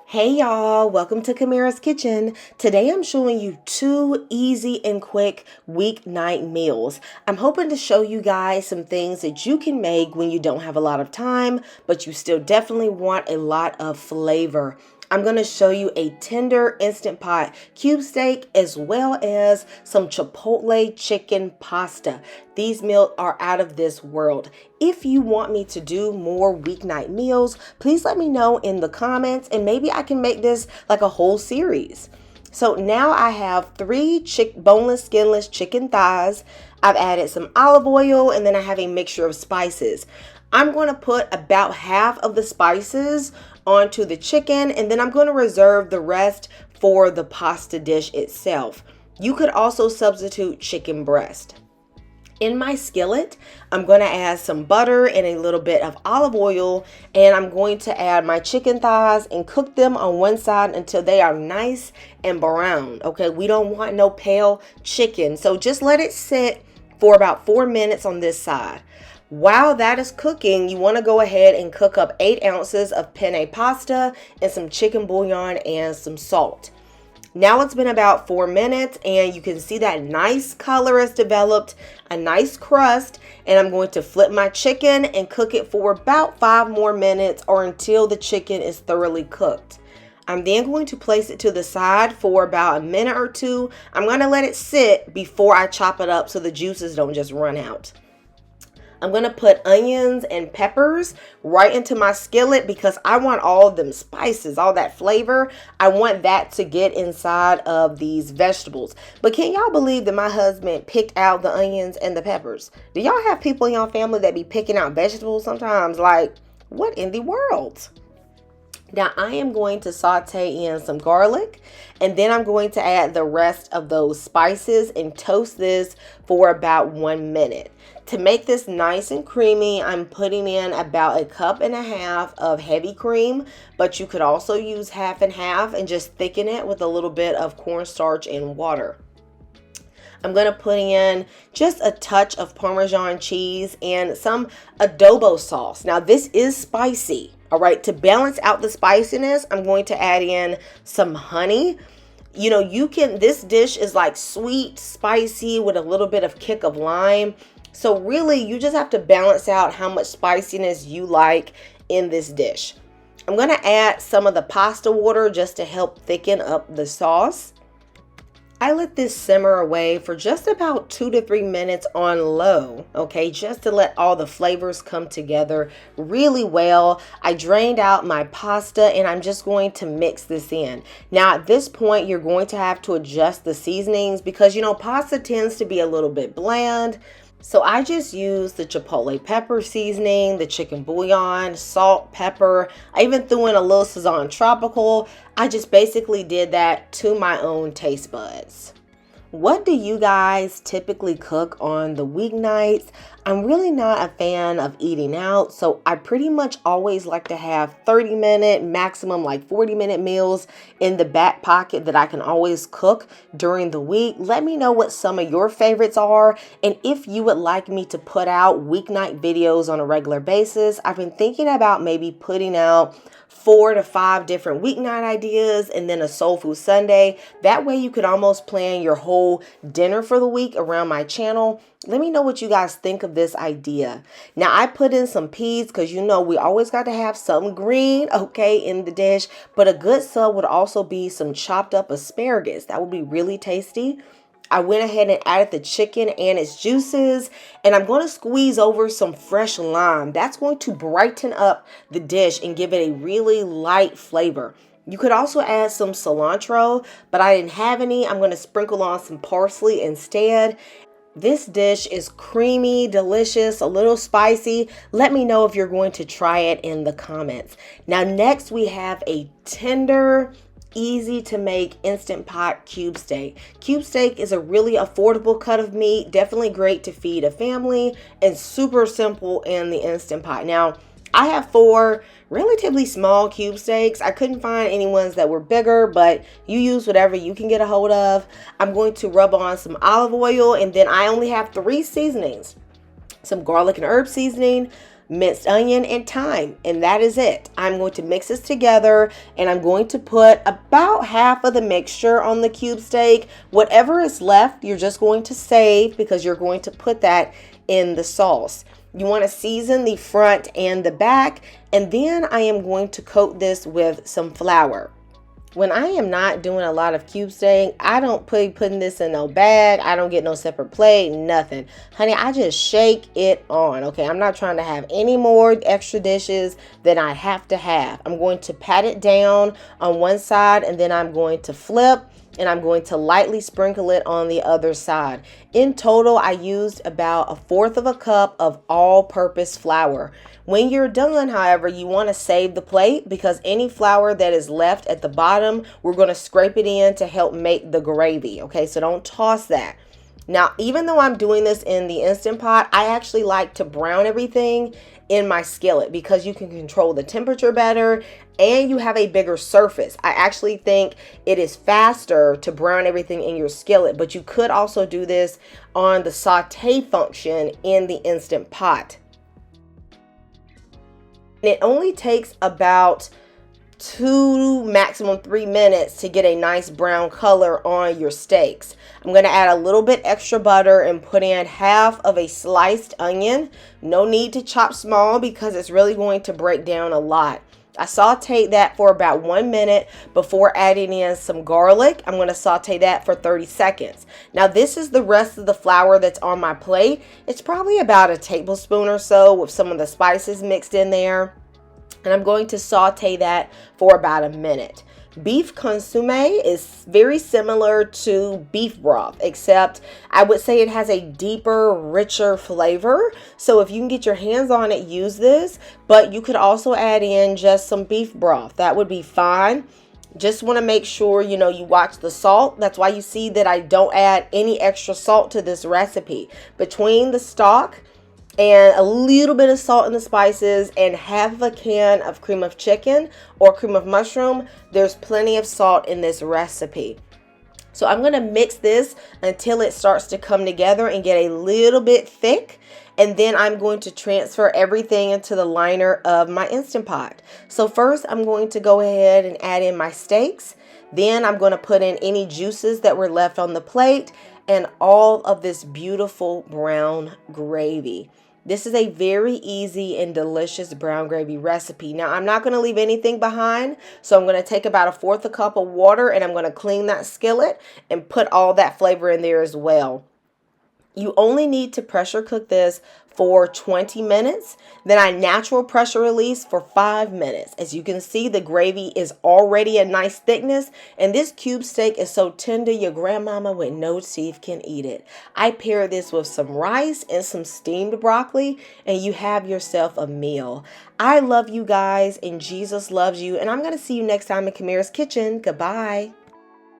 Hey y'all, welcome to Kamara's Kitchen. Today I'm showing you two easy and quick weeknight meals. I'm hoping to show you guys some things that you can make when you don't have a lot of time, but you still definitely want a lot of flavor. I'm going to show you a tender Instant Pot cube steak as well as some Chipotle chicken pasta. These meals are out of this world. If you want me to do more weeknight meals, please let me know in the comments and maybe I can make this like a whole series. So now I have three boneless, skinless chicken thighs. I've added some olive oil and then I have a mixture of spices. I'm going to put about half of the spices onto the chicken and then I'm going to reserve the rest for the pasta dish itself. You could also substitute chicken breast. In my skillet, I'm going to add some butter and a little bit of olive oil, and I'm going to add my chicken thighs and cook them on one side until they are nice and brown. Okay, we don't want no pale chicken, so just let it sit for about 4 minutes on this side. While that is cooking, you want to go ahead and cook up 8 ounces of penne pasta and some chicken bouillon and some salt. Now it's been about 4 minutes and you can see that nice color has developed, a nice crust, and I'm going to flip my chicken and cook it for about 5 more minutes or until the chicken is thoroughly cooked. I'm then going to place it to the side for about a minute or two. I'm going to let it sit before I chop it up so the juices don't just run out. I'm going to put onions and peppers right into my skillet because I want all of them spices, all that flavor. I want that to get inside of these vegetables. But can y'all believe that my husband picked out the onions and the peppers? Do y'all have people in y'all family that be picking out vegetables sometimes? Like, what in the world? Now I am going to saute in some garlic and then I'm going to add the rest of those spices and toast this for about 1 minute. To make this nice and creamy, I'm putting in about 1.5 cups of heavy cream, but you could also use half and half and just thicken it with a little bit of cornstarch and water. I'm going to put in just a touch of Parmesan cheese and some adobo sauce. Now this is spicy. All right, to balance out the spiciness, I'm going to add in some honey. You know, this dish is like sweet, spicy with a little bit of kick of lime. So really, you just have to balance out how much spiciness you like in this dish. I'm going to add some of the pasta water just to help thicken up the sauce. I let this simmer away for just about 2 to 3 minutes on low, okay, just to let all the flavors come together really well. I drained out my pasta and I'm just going to mix this in. Now at this point, you're going to have to adjust the seasonings because, you know, pasta tends to be a little bit bland. So I just used the Chipotle pepper seasoning, the chicken bouillon, salt, pepper. I even threw in a little Sazon tropical. I just basically did that to my own taste buds. What do you guys typically cook on the weeknights? I'm really not a fan of eating out, so I pretty much always like to have 30-minute, maximum like 40-minute meals in the back pocket that I can always cook during the week. Let me know what some of your favorites are, and if you would like me to put out weeknight videos on a regular basis. I've been thinking about maybe putting out 4 to 5 different weeknight ideas and then a soul food Sunday. That way you could almost plan your whole dinner for the week around my channel. Let me know what you guys think of this idea. Now I put in some peas because you know we always got to have something green, okay, in the dish. But a good sub would also be some chopped up asparagus. That would be really tasty. I went ahead and added the chicken and its juices, and I'm going to squeeze over some fresh lime. That's going to brighten up the dish and give it a really light flavor. You could also add some cilantro, but I didn't have any. I'm going to sprinkle on some parsley instead. This dish is creamy, delicious, a little spicy. Let me know if you're going to try it in the comments. Now next we have a tender, easy to make Instant Pot cube steak. Cube steak is a really affordable cut of meat, definitely great to feed a family, and super simple in the Instant Pot. Now, I have 4 relatively small cube steaks. I couldn't find any ones that were bigger, but you use whatever you can get a hold of. I'm going to rub on some olive oil, and then I only have 3 seasonings. Some garlic and herb seasoning, minced onion, and thyme, and that is it. I'm going to mix this together, and I'm going to put about half of the mixture on the cube steak. Whatever is left, you're just going to save because you're going to put that in the sauce. You want to season the front and the back, and then I am going to coat this with some flour. When I am not doing a lot of cube steak, I don't putting this in no bag. I don't get no separate plate, nothing. Honey, I just shake it on, okay? I'm not trying to have any more extra dishes than I have to have. I'm going to pat it down on one side, and then I'm going to flip, and I'm going to lightly sprinkle it on the other side. In total, I used about 1/4 cup of all-purpose flour. When you're done, however, you want to save the plate because any flour that is left at the bottom, we're going to scrape it in to help make the gravy, okay? So don't toss that. Now, even though I'm doing this in the Instant Pot, I actually like to brown everything in my skillet because you can control the temperature better and you have a bigger surface. I actually think it is faster to brown everything in your skillet, but you could also do this on the saute function in the Instant Pot. It only takes about 2, maximum 3 minutes to get a nice brown color on your steaks. I'm going to add a little bit extra butter and put in half of a sliced onion. No need to chop small because it's really going to break down a lot. I sauteed that for about 1 minute before adding in some garlic. I'm going to saute that for 30 seconds. Now this is the rest of the flour that's on my plate. It's probably about a tablespoon or so with some of the spices mixed in there. And I'm going to saute that for about a minute. Beef consumme is very similar to beef broth, except I would say it has a deeper, richer flavor. So if you can get your hands on it, use this. But you could also add in just some beef broth. That would be fine. Just want to make sure, you watch the salt. That's why you see that I don't add any extra salt to this recipe. Between the stock and a little bit of salt in the spices and half of a can of cream of chicken or cream of mushroom, there's plenty of salt in this recipe. So I'm going to mix this until it starts to come together and get a little bit thick. And then I'm going to transfer everything into the liner of my Instant Pot. So first I'm going to go ahead and add in my steaks. Then I'm going to put in any juices that were left on the plate and all of this beautiful brown gravy. This is a very easy and delicious brown gravy recipe. Now, I'm not going to leave anything behind, so I'm going to take about 1/4 cup of water and I'm going to clean that skillet and put all that flavor in there as well. You only need to pressure cook this for 20 minutes. Then I natural pressure release for 5 minutes. As you can see, the gravy is already a nice thickness. And this cube steak is so tender, your grandmama with no teeth can eat it. I pair this with some rice and some steamed broccoli, and you have yourself a meal. I love you guys, and Jesus loves you. And I'm going to see you next time in Kamira's Kitchen. Goodbye.